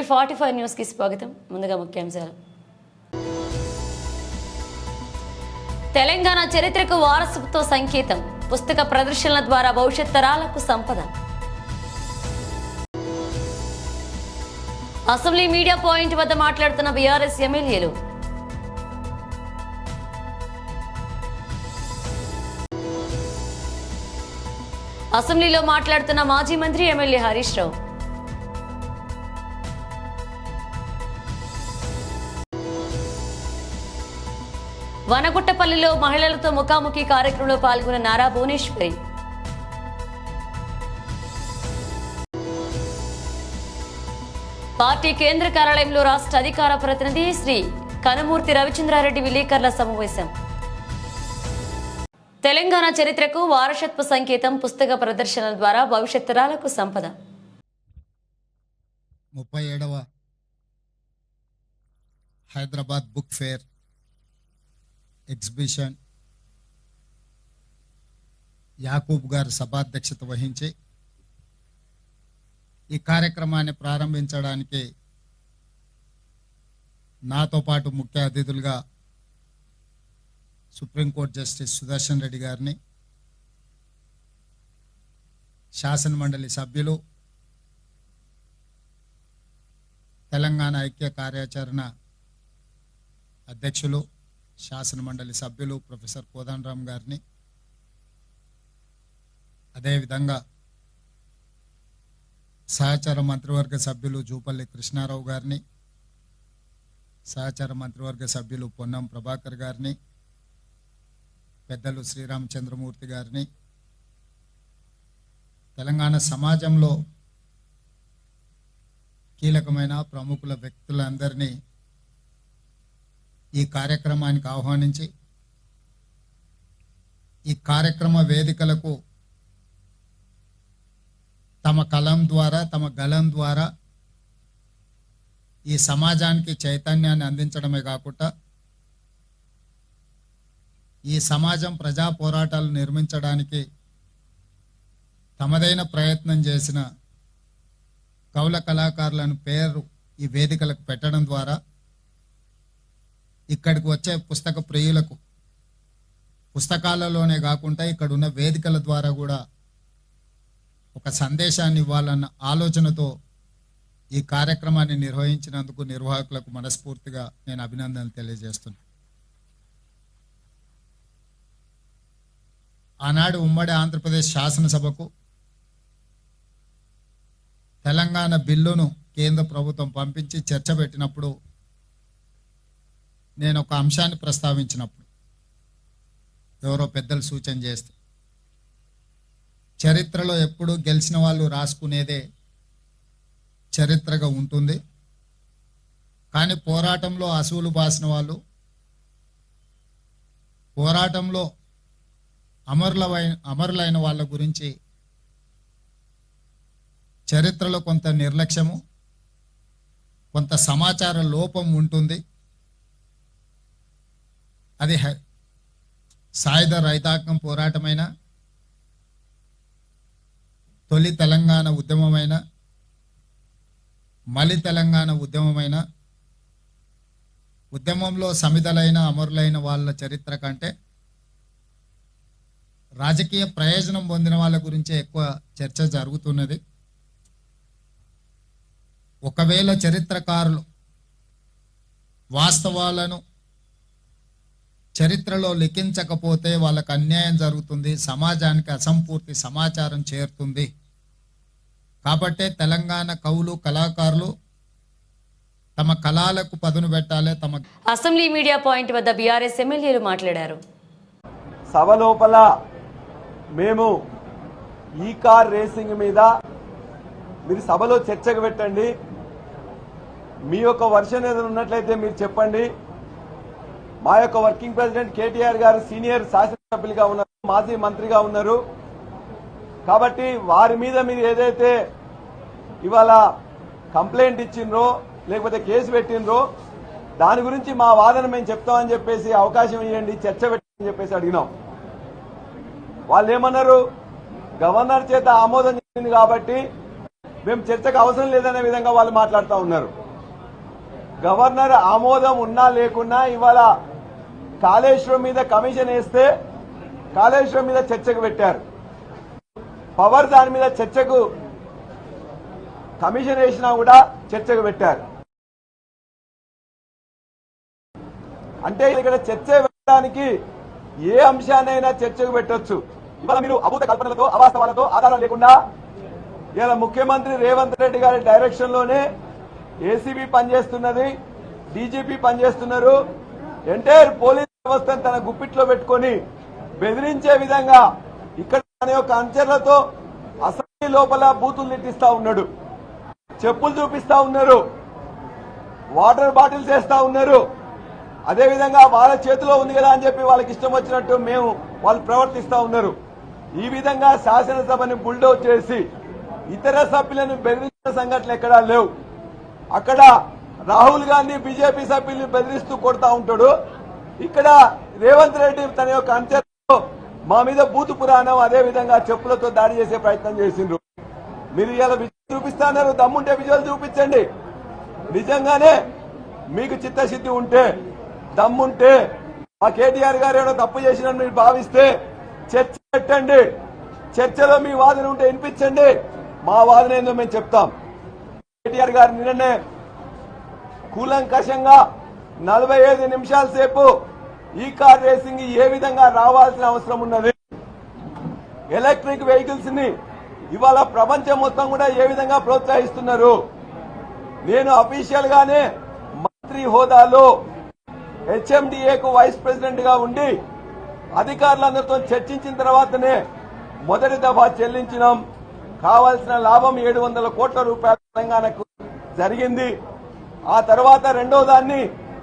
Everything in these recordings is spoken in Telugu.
టీవీ45 న్యూస్ కి స్వాగతం. ముందుగా ముఖ్యాంశాలు. తెలంగాణ చరిత్రకు వారసత్వ సంకేతం. పుస్తక ప్రదర్శనల ద్వారా భవిష్యత్ తరాలకు సంపద. అసెంబ్లీ మీడియా పాయింట్ వద్ద మాట్లాడుతున్న బీఆర్ఎస్ ఎమ్మెల్యేలు. అసెంబ్లీలో మాట్లాడుతున్న మాజీ మంత్రి ఎమ్మెల్యే హరీష్ రావు. వనగుట్టపల్లిలో మహిళలతో ముఖాముఖి కార్యక్రమంలో పాల్గొన్న నారా భువనేశ్వరి. పార్టీ కేంద్ర కార్యాలయంలో రాష్ట్ర అధికార ప్రతినిధి శ్రీ కనుమూర్తి రవిచంద్రారెడ్డి విలేకరుల సమావేశం. తెలంగాణ చరిత్రకు వారసత్వ సంకేతం. పుస్తక ప్రదర్శనల ద్వారా భవిష్యత్ తరాలకు సంపద. 37వ Hyderabad book fair exhibition Yakub గారు సభాధ్యక్షత వహించి ఈ కార్యక్రమాన్ని ప్రారంభించడానికి నాతో పాటు ముఖ్య అతిథులుగా సుప్రీంకోర్టు జస్టిస్ సుదర్శన్ రెడ్డి గారిని, శాసన మండలి సభ్యులు, తెలంగాణ ఐక్య కార్యాచరణ అధ్యక్షులు, శాసన మండలి సభ్యులు ప్రొఫెసర్ కోదండరామ్ గారిని, అదేవిధంగా సహచర మంత్రివర్గ సభ్యులు జూపల్లి కృష్ణారావు గారిని, సహచర మంత్రివర్గ సభ్యులు పొన్నం ప్రభాకర్ గారిని, పెద్దలు శ్రీరామచంద్రమూర్తి గారిని, తెలంగాణ సమాజంలో కీలకమైన ప్రముఖుల వ్యక్తులందరినీ ఈ కార్యక్రమానికి ఆహ్వానించి ఈ కార్యక్రమ వేదికలకు తమ కలం ద్వారా, తమ గలం ద్వారా ఈ సమాజానికి చైతన్యాన్ని అందించడమే కాకుండా ఈ సమాజం ప్రజా పోరాటాలు నిర్మించడానికి తమదైన ప్రయత్నం చేసిన కవుల కళాకారులను పేరు ఈ వేదికలకు పెట్టడం ద్వారా ఇక్కడికి వచ్చే పుస్తక ప్రియులకు పుస్తకాలలోనే కాకుండా ఇక్కడ ఉన్న వేదికల ద్వారా కూడా ఒక సందేశాన్ని ఇవ్వాలన్న ఆలోచనతో ఈ కార్యక్రమాన్ని నిర్వహించినందుకు నిర్వాహకులకు మనస్ఫూర్తిగా నేను అభినందనలు తెలియజేస్తున్నాను. ఆనాడు ఉమ్మడి ఆంధ్రప్రదేశ్ శాసనసభకు తెలంగాణ బిల్లును కేంద్ర ప్రభుత్వం పంపించి చర్చ పెట్టినప్పుడు నేను ఒక అంశాన్ని ప్రస్తావించినప్పుడు ఎవరో పెద్దలు సూచన చేస్తే, చరిత్రలో ఎప్పుడు గెలిచిన వాళ్ళు రాసుకునేదే చరిత్రగా ఉంటుంది, కానీ పోరాటంలో అసూలు బాసిన వాళ్ళు, పోరాటంలో అమరులైన వాళ్ళ గురించి చరిత్రలో కొంత నిర్లక్ష్యము, కొంత సమాచార లోపం ఉంటుంది. అది సాయుధ రైతాంగం పోరాటమైన, తొలి తెలంగాణ ఉద్యమమైన, మలి తెలంగాణ ఉద్యమమైన, ఉద్యమంలో సమిధలైన అమరులైన వాళ్ళ చరిత్ర కంటే రాజకీయ ప్రయోజనం పొందిన వాళ్ళ గురించే ఎక్కువ చర్చ జరుగుతున్నది. ఒకవేళ చరిత్రకారులు వాస్తవాలను చరిత్రలో లిఖించకపోతే వాళ్ళకు అన్యాయం జరుగుతుంది, సమాజానికి అసంపూర్తి సమాచారం చేరుతుంది. కాబట్టే తెలంగాణ కవులు కళాకారులు తమ కళలకు పదును పెట్టాలి. అసెంబ్లీ మీడియా పాయింట్ వద్ద బీఆర్ఎస్ ఎమ్మెల్యేలు మాట్లాడారు. సభ లోపల మేము ఈ కార్ రేసింగ్ మీద మీరు సభలో చర్చకు పెట్టండి, మీ యొక్క వర్షన్ ఏదైనా ఉన్నట్లయితే మీరు చెప్పండి. మా యొక్క వర్కింగ్ ప్రెసిడెంట్ కేటీఆర్ గారు సీనియర్ శాసనసభ్యులుగా ఉన్నారు, మాజీ మంత్రిగా ఉన్నారు. కాబట్టి వారి మీద మీరు ఏదైతే ఇవాళ కంప్లైంట్ ఇచ్చిండ్రో లేకపోతే కేసు పెట్టిండ్రో దాని గురించి మా వాదన మేము చెప్తామని చెప్పేసి అవకాశం ఇవ్వండి, చర్చ పెట్టని చెప్పేసి అడిగినాం. వాళ్ళు ఏమన్నారు, గవర్నర్ చేత ఆమోదం చెందింది కాబట్టి మేము చర్చకు అవసరం లేదనే విధంగా వాళ్ళు మాట్లాడుతూ ఉన్నారు. గవర్నర్ ఆమోదం ఉన్నా లేకున్నా ఇవాళ కాళేశ్వరం మీద కమిషన్ వేస్తే కాళేశ్వరం మీద చర్చకు పెట్టారు. పవర్ దాని మీద చర్చకు కమిషన్ వేసినా కూడా చర్చకు పెట్టారు. అంటే ఇక్కడ చర్చ పెట్టడానికి ఏ అంశాన్నైనా చర్చకు పెట్టొచ్చు. ఇవాళ మీరు అభూత కల్పనలతో అవాస్తవాలతో ఆధారం లేకుండా ఇలా ముఖ్యమంత్రి రేవంత్ రెడ్డి గారి డైరెక్షన్ లోనే ఏసీబీ పనిచేస్తున్నది, డీజీపీ పనిచేస్తున్నారు. ఎంటైర్ పోలీస్ వ్యవస్థను తన గుప్పిట్లో పెట్టుకొని బెదిరించే విధంగా ఇక్కడ తన యొక్క అంచర్లతో అసెంబ్లీ లోపల బూతులు నెట్టిస్తా ఉన్నాడు, చెప్పులు చూపిస్తా ఉన్నారు, వాటర్ బాటిల్స్ వేస్తా ఉన్నారు. అదేవిధంగా వాళ్ళ చేతిలో ఉంది కదా అని చెప్పి వాళ్ళకి ఇష్టం వచ్చినట్టు వాళ్ళు ప్రవర్తిస్తా ఉన్నారు. ఈ విధంగా శాసనసభని బుల్డోజ్ చేసి ఇతర సభ్యులను బెదిరించిన సంఘటనలు ఎక్కడా లేవు. అక్కడ రాహుల్ గాంధీ బీజేపీ సభ్యుల్ని బెదిరిస్తూ కొడతా ఉంటాడు. ఇక్కడ రేవంత్ రెడ్డి తన యొక్క అంచనాతో మా మీద బూతు పురాణం అదే విధంగా చెప్పులతో దాడి చేసే ప్రయత్నం చేసిండ్రు. మీరు ఇలా విజువల్ చూపిస్తున్నారు, దమ్ముంటే విజువల్ చూపించండి. నిజంగానే మీకు చిత్తశుద్ధి ఉంటే దమ్ముంటే ఆ కేటీఆర్ గారు ఏదో తప్పు చేసినని మీరు భావిస్తే చర్చ పెట్టండి. చర్చలో మీ వాదన ఉంటే వినిపించండి, మా వాదన ఏందో మేము చెప్తాం. కేటీఆర్ గారు నిన్ననే కూలంకషంగా 45 నిమిషాల సేపు ఈ కార్ రేసింగ్ ఏ విధంగా రావాల్సిన అవసరం ఉన్నది, ఎలక్ట్రిక్ వెహికల్స్ ని ఇవాళ ప్రపంచం మొత్తం కూడా ఏ విధంగా ప్రోత్సహిస్తున్నారు. నేను అఫీషియల్ గానే మంత్రి హోదాలో హెచ్ఎండిఏకు వైస్ ప్రెసిడెంట్ గా ఉండి అధికారులందరితో చర్చించిన తర్వాతనే మొదటి దఫా చెల్లించినాం. కావాల్సిన లాభం 700 కోట్ల రూపాయలు తెలంగాణకు జరిగింది. ఆ తర్వాత రెండో దాన్ని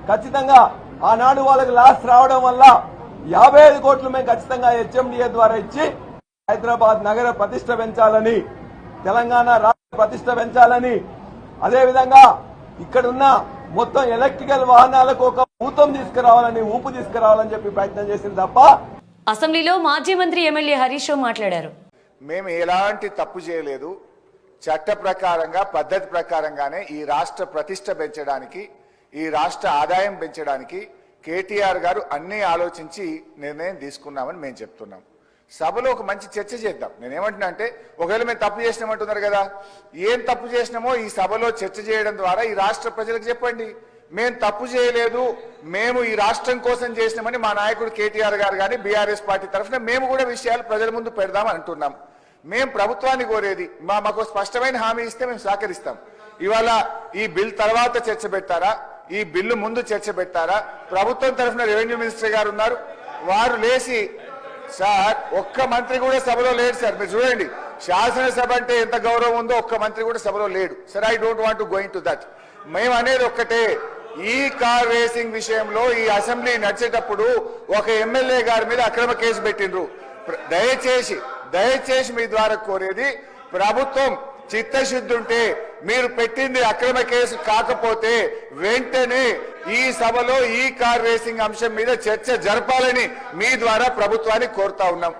ఖచ్చితంగా ఆనాడు వాళ్ళకి లాస్ రావడం వల్ల 55 కోట్లు మేము ఖచ్చితంగా హెచ్ఎండిఏ ద్వారా ఇచ్చి హైదరాబాద్ నగర ప్రతిష్ట పెంచాలని, తెలంగాణ రాష్ట్ర ప్రతిష్ట పెంచాలని, అదేవిధంగా ఇక్కడున్న మొత్తం ఎలక్ట్రికల్ వాహనాలకు ఒక ఊపు తీసుకురావాలని చెప్పి ప్రయత్నం చేసింది తప్ప. అసెంబ్లీలో మాజీ మంత్రి ఎమ్మెల్యే హరీష్ రావు మాట్లాడారు. మేము ఎలాంటి తప్పు చేయలేదు. చట్ట ప్రకారంగా పద్ధతి ప్రకారంగానే ఈ రాష్ట్ర ప్రతిష్ట పెంచడానికి, ఈ రాష్ట్ర ఆదాయం పెంచడానికి కేటీఆర్ గారు అన్ని ఆలోచించి నిర్ణయం తీసుకున్నామని మేము చెప్తున్నాం. సభలో ఒక మంచి చర్చ చేద్దాం. నేనేమంటున్నా అంటే ఒకవేళ మేము తప్పు చేసినామంటున్నారు కదా, ఏం తప్పు చేసినామో ఈ సభలో చర్చ చేయడం ద్వారా ఈ రాష్ట్ర ప్రజలకు చెప్పండి. మేము తప్పు చేయలేదు, మేము ఈ రాష్ట్రం కోసం చేసినామని మా నాయకుడు కేటీఆర్ గారు కానీ బీఆర్ఎస్ పార్టీ తరఫున మేము కూడా విషయాలు ప్రజల ముందు పెడదామని అంటున్నాం. మేము ప్రభుత్వాన్ని కోరేది మాకు స్పష్టమైన హామీ ఇస్తే మేము సహకరిస్తాం. ఇవాళ ఈ బిల్ తర్వాత చర్చ పెట్టారా, ఈ బిల్లు ముందు చర్చ పెట్టారా? ప్రభుత్వం తరఫున రెవెన్యూ మినిస్టర్ గారు ఉన్నారు, వారు లేచి సార్ ఒక్క మంత్రి కూడా సభలో లేడు సార్. మీరు చూడండి, శాసనసభ అంటే ఎంత గౌరవం ఉందో ఒక్క మంత్రి కూడా సభలో లేడు sir. I don't want to going to that. మేము అనేది ఒక్కటే, ఈ కార్ రేసింగ్ విషయంలో ఈ అసెంబ్లీ నడిచేటప్పుడు ఒక ఎమ్మెల్యే గారి మీద అక్రమ కేసు పెట్టిండ్రు. దయచేసి మీ ద్వారా కోరేది, ప్రభుత్వం చిత్తశుద్ధి ఉంటే మీరు పెట్టింది అక్రమ కేసు కాకపోతే వెంటనే ఈ సభలో ఈ కార్ రేసింగ్ అంశం మీద చర్చ జరపాలని మీ ద్వారా ప్రభుత్వాన్ని కోరుతా ఉన్నాం.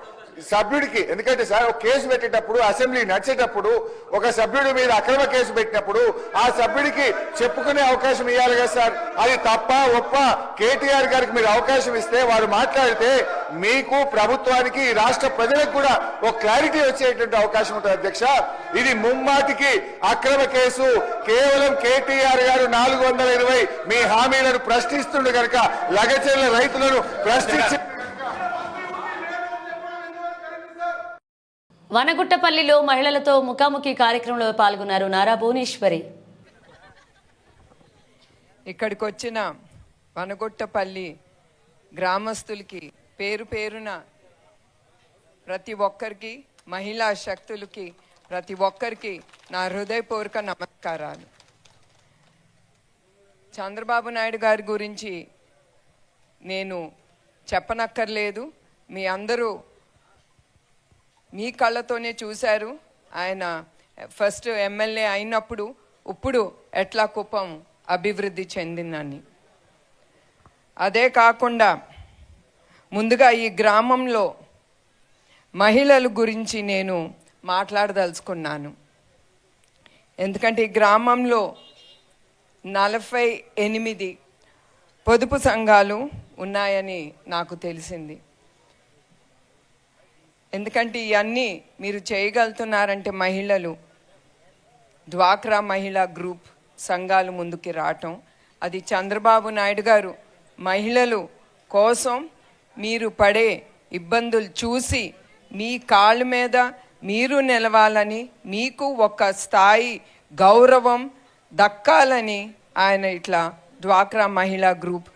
సభ్యుడికి, ఎందుకంటే సార్ ఒక కేసు పెట్టేటప్పుడు అసెంబ్లీ నడిచేటప్పుడు ఒక సభ్యుడి మీద అక్రమ కేసు పెట్టినప్పుడు ఆ సభ్యుడికి చెప్పుకునే అవకాశం ఇవ్వాలి కదా సార్. అది తప్ప ఒప్ప కేటీఆర్ గారికి మీరు అవకాశం ఇస్తే వారు మాట్లాడితే మీకు ప్రభుత్వానికి రాష్ట్ర ప్రజలకు కూడా ఒక క్లారిటీ వచ్చేటువంటి అవకాశం ఉంటుంది అధ్యక్ష. ఇది ముమ్మాటికి అక్రమ కేసు. కేవలం కేటీఆర్ గారు 420 మీ హామీలను ప్రశ్నిస్తుండే కనుక లగచెర్ల రైతులను ప్రశ్నించి వనగుట్టపల్లిలో మహిళలతో ముఖాముఖి కార్యక్రమంలో పాల్గొన్నారు నారా భువనేశ్వరి. ఇక్కడికి వచ్చిన వనగుట్టపల్లి గ్రామస్తులకి పేరు పేరున ప్రతి ఒక్కరికి, మహిళా శక్తులకి ప్రతి ఒక్కరికి నా హృదయపూర్వక నమస్కారాలు. చంద్రబాబు నాయుడు గారి గురించి నేను చెప్పనక్కర్లేదు, మీ అందరూ మీ కళ్ళతోనే చూశారు. ఆయన ఫస్ట్ ఎమ్మెల్యే అయినప్పుడు ఇప్పుడు ఎట్లా కుప్పం అభివృద్ధి చెందిందని. అదే కాకుండా ముందుగా ఈ గ్రామంలో మహిళల గురించి నేను మాట్లాడదలుచుకున్నాను. ఎందుకంటే ఈ గ్రామంలో 48 పొదుపు సంఘాలు ఉన్నాయని నాకు తెలిసింది. ఎందుకంటే ఇవన్నీ మీరు చేయగలుగుతున్నారంటే మహిళలు, డ్వాక్రా మహిళా గ్రూప్ సంఘాలు ముందుకి రావటం, అది చంద్రబాబు నాయుడు గారు మహిళలు కోసం మీరు పడే ఇబ్బందులు చూసి మీ కాళ్ళ మీద మీరు నిలవాలని, మీకు ఒక స్థాయి గౌరవం దక్కాలని ఆయన ఇట్లా డ్వాక్రా మహిళా గ్రూప్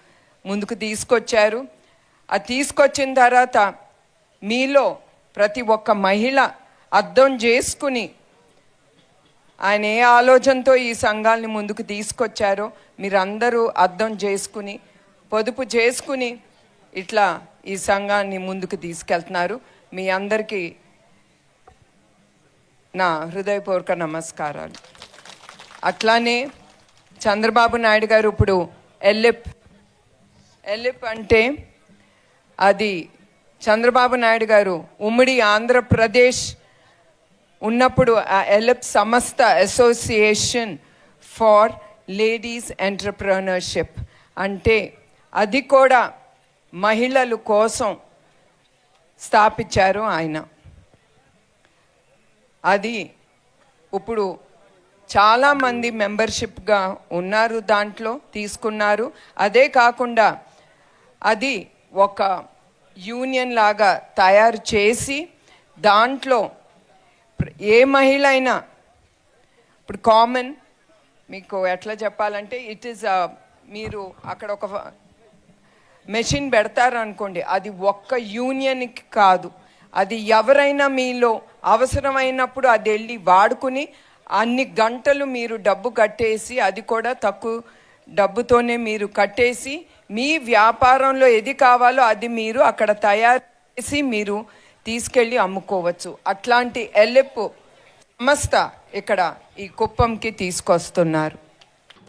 ముందుకు తీసుకొచ్చారు. అది తీసుకొచ్చిన తర్వాత మీలో ప్రతి ఒక్క మహిళ అర్థం చేసుకుని ఆయన ఏ ఆలోచనతో ఈ సంఘాలని ముందుకు తీసుకొచ్చారో మీరందరూ అర్థం చేసుకుని పొదుపు చేసుకుని ఇట్లా ఈ సంఘాన్ని ముందుకు తీసుకెళ్తున్నారు. మీ అందరికీ నా హృదయపూర్వక నమస్కారాలు. అట్లానే చంద్రబాబు నాయుడు గారు ఇప్పుడు ఎల్లిప్ అంటే అది చంద్రబాబు నాయుడు గారు ఉమ్మడి ఆంధ్రప్రదేశ్ ఉన్నప్పుడు ఆ ఎల్లిప్ సంస్థ అసోసియేషన్ ఫార్ లేడీస్ ఎంటర్ప్రెన్యూర్షిప్ అంటే అది కూడా మహిళల కోసం స్థాపించారు ఆయన. అది ఇప్పుడు చాలామంది మెంబర్షిప్గా ఉన్నారు, దాంట్లో తీసుకున్నారు. అదే కాకుండా అది ఒక యూనియన్ లాగా తయారు చేసి దాంట్లో ఏ మహిళ అయినా ఇప్పుడు కామన్ మీకు ఎట్లా చెప్పాలంటే ఇట్ ఈస్ మీరు అక్కడ ఒక మెషిన్ పెడతారు అనుకోండి, అది ఒక్క యూనియన్కి కాదు, అది ఎవరైనా మీలో అవసరమైనప్పుడు అది వెళ్ళి వాడుకుని అన్ని గంటలు మీరు డబ్బు కట్టేసి, అది కూడా తక్కువ డబ్బుతోనే మీరు కట్టేసి మీ వ్యాపారంలో ఏది కావాలో అది మీరు అక్కడ తయారు చేసి మీరు తీసుకెళ్ళి అమ్ముకోవచ్చు. అట్లాంటి ఎల్లిప్ సంస్థ ఇక్కడ ఈ కుప్పంకి తీసుకొస్తున్నారు.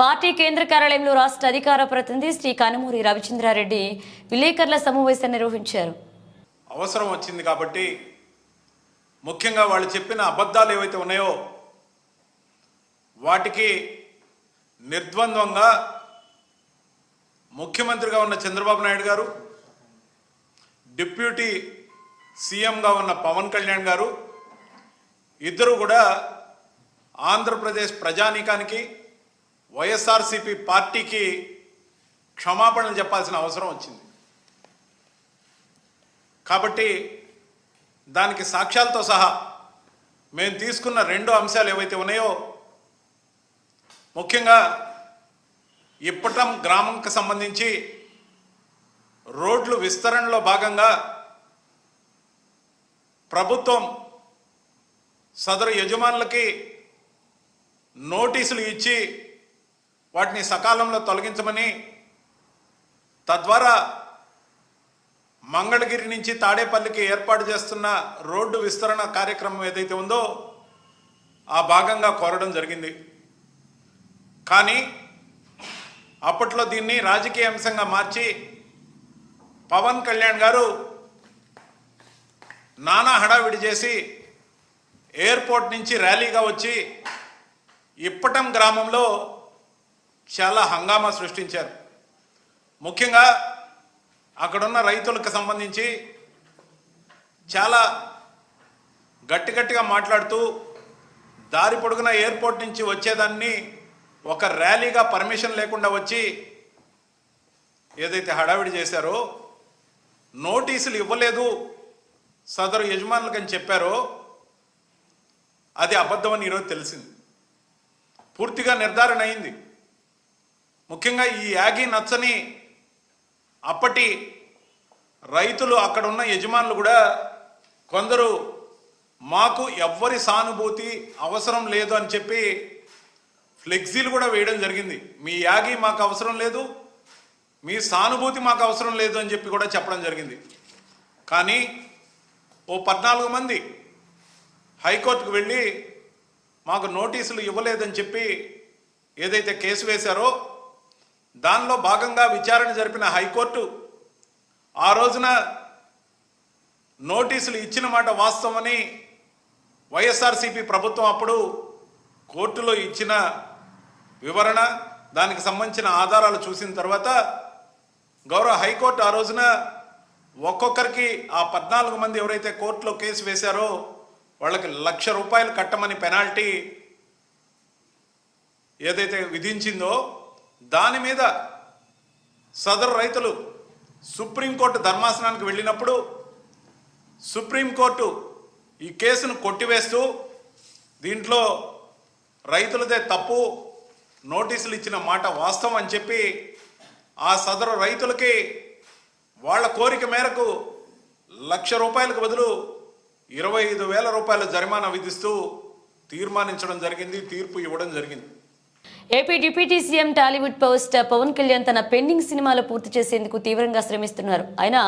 పార్టీ కేంద్ర కార్యాలయంలో రాష్ట్ర అధికార ప్రతినిధి శ్రీ కనుమూరి రవిచంద్రారెడ్డి విలేకరుల సమావేశం నిర్వహించారు. అవసరం వచ్చింది కాబట్టి ముఖ్యంగా వాళ్ళు చెప్పిన అబద్ధాలు ఏవైతే ఉన్నాయో వాటికి నిర్ద్వంద్వంగా ముఖ్యమంత్రిగా ఉన్న చంద్రబాబు నాయుడు గారు, డిప్యూటీ సీఎంగా ఉన్న పవన్ కళ్యాణ్ గారు ఇద్దరు కూడా ఆంధ్రప్రదేశ్ ప్రజానీకానికి, వైఎస్ఆర్సీపీ పార్టీకి క్షమాపణలు చెప్పాల్సిన అవసరం వచ్చింది. కాబట్టి దానికి సాక్ష్యాలతో సహా మేము తీసుకున్న 2 అంశాలు ఏవైతే ఉన్నాయో, ముఖ్యంగా ఇప్పటం గ్రామంకి సంబంధించి రోడ్లు విస్తరణలో భాగంగా ప్రభుత్వం సదరు యజమానులకి నోటీసులు ఇచ్చి వాటిని సకాలంలో తొలగించమని, తద్వారా మంగళగిరి నుంచి తాడేపల్లికి ఏర్పాటు చేస్తున్న రోడ్డు విస్తరణ కార్యక్రమం ఏదైతే ఉందో ఆ భాగంగా కోరడం జరిగింది. కానీ అప్పట్లో దీన్ని రాజకీయ అంశంగా మార్చి పవన్ కళ్యాణ్ గారు నానా హడావిడి చేసి ఎయిర్పోర్ట్ నుంచి ర్యాలీగా వచ్చి ఇప్పటం గ్రామంలో చాలా హంగామా సృష్టించారు. ముఖ్యంగా అక్కడున్న రైతులకు సంబంధించి చాలా గట్టిగా మాట్లాడుతూ దారి పొడుగున ఎయిర్పోర్ట్ నుంచి వచ్చేదాన్ని ఒక ర్యాలీగా పర్మిషన్ లేకుండా వచ్చి ఏదైతే హడావిడి చేశారో, నోటీసులు ఇవ్వలేదు సదరు యజమానులకని చెప్పారో అది అబద్ధమని ఈరోజు తెలిసింది. పూర్తిగా నిర్ధారణ అయింది. ముఖ్యంగా ఈ యాగి నచ్చని అప్పటి రైతులు, అక్కడున్న యజమానులు కూడా కొందరు మాకు ఎవ్వరి సానుభూతి అవసరం లేదు అని చెప్పి ఫ్లెక్సీలు కూడా వేయడం జరిగింది. మీ యాగి మాకు అవసరం లేదు, మీ సానుభూతి మాకు అవసరం లేదు అని చెప్పి కూడా చెప్పడం జరిగింది. కానీ ఓ 14 మంది హైకోర్టుకు వెళ్ళి మాకు నోటీసులు ఇవ్వలేదని చెప్పి ఏదైతే కేసు వేశారో దానిలో భాగంగా విచారణ జరిపిన హైకోర్టు ఆ రోజున నోటీసులు ఇచ్చిన మాట వాస్తవమని వైఎస్ఆర్సీపీ ప్రభుత్వం అప్పుడు కోర్టులో ఇచ్చిన వివరణ, దానికి సంబంధించిన ఆధారాలు చూసిన తర్వాత గౌరవ హైకోర్టు ఆ రోజున ఒక్కొక్కరికి ఆ 14 మంది ఎవరైతే కోర్టులో కేసు వేశారో వాళ్ళకి ₹1,00,000 కట్టమని పెనాల్టీ ఏదైతే విధించిందో దాని మీద సదరు రైతులు సుప్రీంకోర్టు ధర్మాసనానికి వెళ్ళినప్పుడు సుప్రీంకోర్టు ఈ కేసును కొట్టివేస్తూ దీంట్లో రైతులదే తప్పు, నోటీసులు ఇచ్చిన మాట వాస్తవం అని చెప్పి ఆ సదరు రైతులకి వాళ్ళ కోరిక మేరకు ₹1,00,000 బదులు ₹25,000 జరిమానా విధిస్తూ తీర్మానించడం జరిగింది, తీర్పు ఇవ్వడం జరిగింది. AP deputy CM Tollywood power star Pawan Kalyan తన పెండింగ్ సినిమాలు పూర్తి చేసేందుకు తీవ్రంగా శ్రమిస్తున్నారు. ఆయన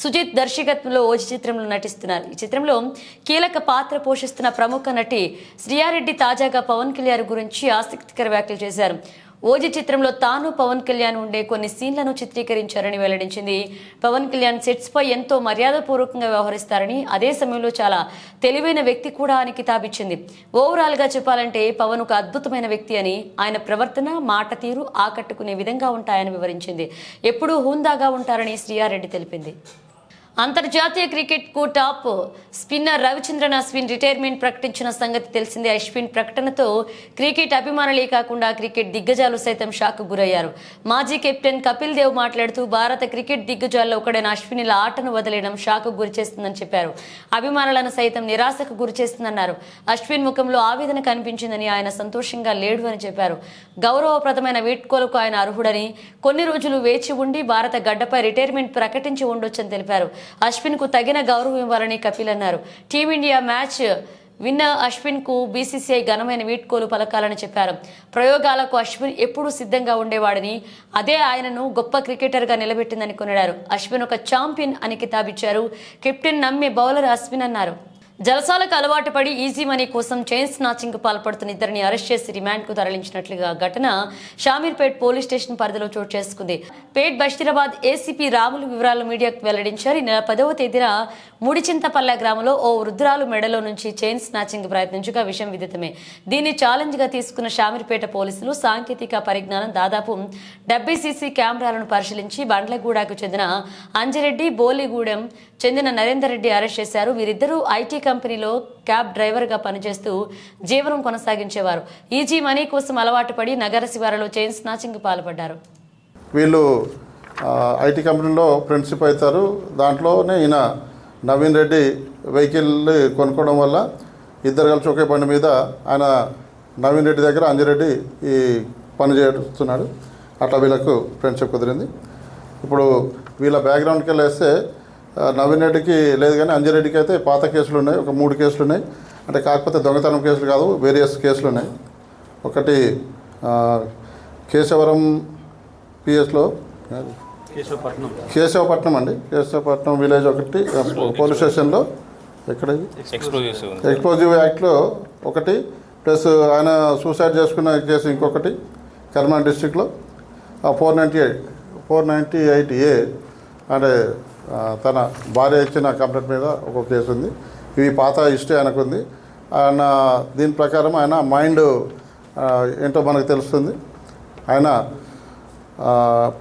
సుజిత్ దర్శకత్వంలో ఓజీ చిత్రంలో నటిస్తున్నారు. ఈ చిత్రంలో కీలక పాత్ర పోషిస్తున్న ప్రముఖ నటి శ్రియారెడ్డి తాజాగా పవన్ కళ్యాణ్ గురించి ఆసక్తికర వ్యాఖ్యలు చేశారు. ఓజీ చిత్రంలో తాను పవన్ కళ్యాణ్ ఉండే కొన్ని సీన్లను చిత్రీకరించారని వెల్లడించింది. పవన్ కళ్యాణ్ సెట్స్ పై ఎంతో మర్యాదపూర్వకంగా వ్యవహరిస్తారని, అదే సమయంలో చాలా తెలివైన వ్యక్తి కూడా అని కితాబిచ్చింది. ఓవరాల్ గా చెప్పాలంటే పవన్ ఒక అద్భుతమైన వ్యక్తి అని, ఆయన ప్రవర్తన, మాట తీరు ఆకట్టుకునే విధంగా ఉంటాయని వివరించింది. ఎప్పుడూ హుందాగా ఉంటారని శ్రియారెడ్డి తెలిపింది. అంతర్జాతీయ క్రికెట్ కు top spinner Ravichandran Ashwin retirement ప్రకటించిన సంగతి తెలిసిందే. అశ్విన్ ప్రకటనతో క్రికెట్ అభిమానులే కాకుండా క్రికెట్ దిగ్గజాలు సైతం షాక్ గురయ్యారు. మాజీ కెప్టెన్ కపిల్ దేవ్ మాట్లాడుతూ భారత క్రికెట్ దిగ్గజాల్లో ఒకడైన అశ్విన్ ఇలా ఆటను వదిలేయడం షాక్ గురిచేస్తుందని చెప్పారు. అభిమానులను సైతం నిరాశకు గురిచేస్తుందన్నారు. అశ్విన్ ముఖంలో ఆవేదన కనిపించిందని, ఆయన సంతోషంగా లేడు అని చెప్పారు. గౌరవప్రదమైన వీడ్కోలుకు ఆయన అర్హుడని, కొన్ని రోజులు వేచి ఉండి భారత గడ్డపై రిటైర్మెంట్ ప్రకటించి ఉండొచ్చని తెలిపారు. అశ్విన్ కు తగిన గౌరవం ఇవ్వాలని కపిల్ అన్నారు. టీమిండియా మ్యాచ్ విన్నర్ అశ్విన్ కు బీసీసీఐ ఘనమైన వీడ్కోలు పలకాలని చెప్పారు. ప్రయోగాలకు అశ్విన్ ఎప్పుడూ సిద్ధంగా ఉండేవాడని, అదే ఆయనను గొప్ప క్రికెటర్ గా నిలబెట్టిందని కొనియాడారు. అశ్విన్ ఒక ఛాంపియన్ అని కితాబిచ్చారు. కెప్టెన్ నమ్మే బౌలర్ అశ్విన్ అన్నారు. జలసాలకు అలవాటు పడి ఈజీ మనీ కోసం చైన్ స్నాచింగ్ పాల్పడుతున్న ఇద్దరిని అరెస్ట్ చేసి రిమాండ్ కు తరలించినట్లుగా ఘటన షామీర్పేట్ పోలీస్ స్టేషన్ పరిధిలో చోటు చేసుకుంది. పేట్ బషీరాబాద్ ఏసీపీ రాములు వివరాలు మీడియాకు వెల్లడించారు. ఈ నెల 10వ తేదీన ముడిచింతపల్లె గ్రామంలో ఓ వృద్ధురాలు మెడలో నుంచి చైన్ స్నాచింగ్ ప్రయత్నించగా విషయం విదితమే. దీన్ని ఛాలెంజ్ గా తీసుకున్న షామీర్పేట పోలీసులు సాంకేతిక పరిజ్ఞానం దాదాపు 70 సీసీ కెమెరాలను పరిశీలించి బండ్లగూడకు చెందిన అంజిరెడ్డి, బోలిగూడెం చెందిన నరేందర్ రెడ్డి అరెస్ట్ చేశారు. వీరిద్దరూ ఐటీ కంపెనీలో క్యాబ్ డ్రైవర్ గా పనిచేస్తూ జీవనం కొనసాగించేవారు. ఈజీ మనీ కోసం అలవాటు పడి నగర శివారులో చైన్ స్నాచింగ్ పాల్పడ్డారు. వీళ్ళు ఐటీ కంపెనీలో ఫ్రెండ్షిప్ అవుతారు. దాంట్లోనే ఈయన నవీన్ రెడ్డి వెహికల్ కొనుక్కోవడం వల్ల ఇద్దరు కలిసి ఒకే బండి మీద ఆయన నవీన్ రెడ్డి దగ్గర అంజిరెడ్డి ఈ పని చేస్తున్నాడు. అట్లా వీళ్ళకు ఫ్రెండ్షిప్ కుదిరింది. ఇప్పుడు వీళ్ళ బ్యాక్గ్రౌండ్కి వెళ్ళేస్తే నవీన్ రెడ్డికి లేదు కానీ అంజిరెడ్డికి అయితే పాత కేసులు ఉన్నాయి, ఒక 3 కేసులు ఉన్నాయి. అంటే కాకపోతే దొంగతనం కేసులు కాదు, వేరియస్ కేసులు ఉన్నాయి. ఒకటి కేశవరం పిఎస్లో కేశవపట్నం అండి, కేశవపట్నం విలేజ్ ఒకటి పోలీస్ స్టేషన్లో ఎక్కడ ఎక్స్ప్లోజివ్ యాక్ట్లో ఒకటి, ప్లస్ ఆయన సూసైడ్ చేసుకున్న కేసు ఇంకొకటి కర్నూలు డిస్టిక్లో 498A అంటే తన భార్య ఇచ్చిన కంప్లైంట్ మీద ఒక కేసు ఉంది. ఇవి పాత హిస్టరీ ఆయనకు ఉంది. ఆయన దీని ప్రకారం ఆయన మైండ్ ఏంటో మనకు తెలుస్తుంది. ఆయన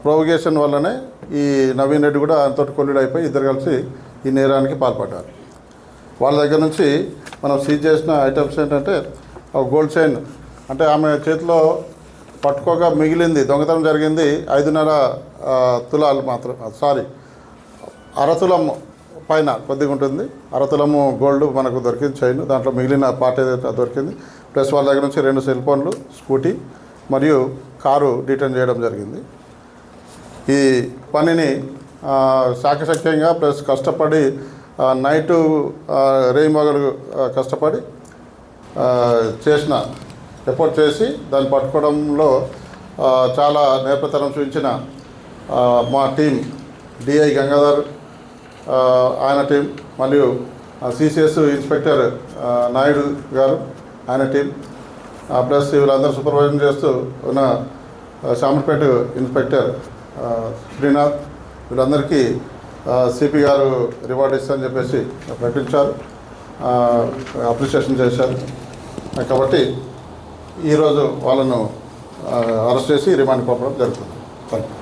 ప్రొవొకేషన్ వల్లనే ఈ నవీన్ రెడ్డి కూడా ఆయనతో కొల్లుడు అయిపోయి ఇద్దరు కలిసి ఈ నేరానికి పాల్పడ్డారు. వాళ్ళ దగ్గర నుంచి మనం సీజ్ చేసిన ఐటమ్స్ ఏంటంటే ఒక గోల్డ్ చైన్, అంటే ఆమె చేతిలో పట్టుకోగా మిగిలింది, దొంగతనం జరిగింది 5.5 తులాలు మాత్రం, అరతులం పైన కొద్దిగా ఉంటుంది. అరతులము గోల్డ్ మనకు దొరికింది చైన్, దాంట్లో మిగిలిన పార్ట్ ఏదైతే దొరికింది. ప్లస్ వాళ్ళ దగ్గర నుంచి 2 సెల్ ఫోన్లు, స్కూటీ మరియు కారు డిటైన్ చేయడం జరిగింది. ఈ పనిని శాఖశక్యంగా ప్లస్ కష్టపడి నైటు రేయింబగలు కష్టపడి చేసిన ఎఫర్ట్ చేసి దాన్ని పట్టుకోవడంలో చాలా నేర్పతనం చూపించిన మా టీం డిఐ గంగాధర్ ఆయన టీం, మరియు సిసిఎస్ ఇన్స్పెక్టర్ నాయుడు గారు ఆయన టీం, ప్లస్ వీళ్ళందరూ సూపర్వైజన్ చేస్తూ ఉన్న షామర్పేట ఇన్స్పెక్టర్ శ్రీనాథ్, వీళ్ళందరికీ సిపి గారు రివార్డ్ ఇస్తారని చెప్పేసి ప్రకటించారు, అప్రిషియేషన్ చేశారు. కాబట్టి ఈరోజు వాళ్ళను అరెస్ట్ చేసి రిమాండ్ పంపడం జరుగుతుంది. Thank you.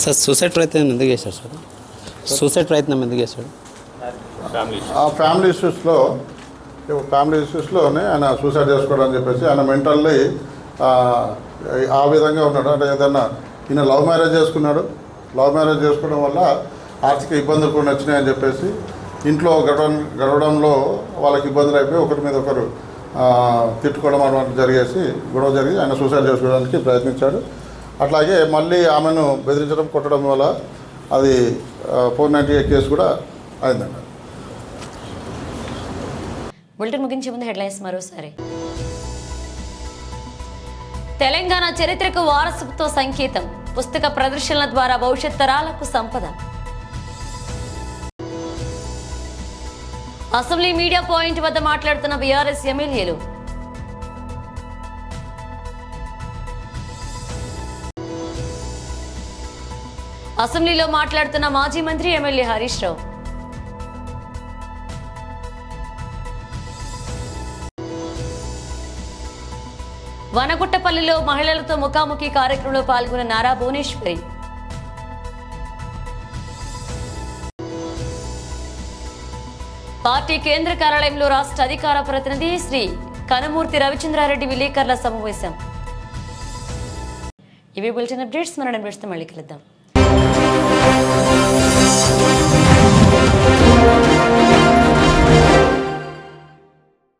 సార్ సూసైడ్ ప్రయత్నం ఎందుకు చేశారు సార్? సూసైడ్ ప్రయత్నం ఎందుకు చేశాడు? ఆ ఫ్యామిలీ ఇష్యూస్లోనే ఆయన సూసైడ్ చేసుకోవడం అని చెప్పేసి ఆయన మెంటల్లీ ఆ విధంగా ఉన్నాడు. అంటే ఏదన్నా ఈయన లవ్ మ్యారేజ్ చేసుకున్నాడు. లవ్ మ్యారేజ్ చేసుకోవడం వల్ల ఆర్థిక ఇబ్బందులు కూడా వచ్చినాయని చెప్పేసి ఇంట్లో గడవడంలో వాళ్ళకి ఇబ్బందులు అయిపోయి ఒకరి మీద ఒకరు తిట్టుకోవడం అటువంటి గొడవ జరిగి ఆయన సూసైడ్ చేసుకోవడానికి ప్రయత్నించాడు. అట్లాగే మళ్ళీ ఆమెను బెదిరించడం కొట్టడం వల్ల అది 498 కేసు కూడా అయిందండి. బులెటిన్ ముగించే ముందు హెడ్లైన్స్ మరోసారి. తెలంగాణ చరిత్రకు వారసత్వ సంకేతం, పుస్తక ప్రదర్శనల ద్వారా భవిష్యత్ తరాలకు సంపద. అసెంబ్లీ మీడియా పాయింట్ వద్ద మాట్లాడుతున్న బీఆర్ఎస్ ఎమ్మెల్యేలు. అసెంబ్లీలో మాట్లాడుతున్న మాజీ మంత్రి ఎమ్మెల్యే హరీష్ రావు. వనగుట్టపల్లిలో మహిళలతో ముఖాముఖి కార్యక్రమంలో పాల్గొన్న నారా భువనేశ్వరి. పార్టీ కేంద్ర కార్యాలయంలో రాష్ట్ర అధికార ప్రతినిధి శ్రీ కనమూర్తి రవిచంద్రారెడ్డి విలేకరుల సమావేశం. ఇవి బులెటిన్ అప్డేట్స్. మనం మళ్ళీ కలుద్దాం.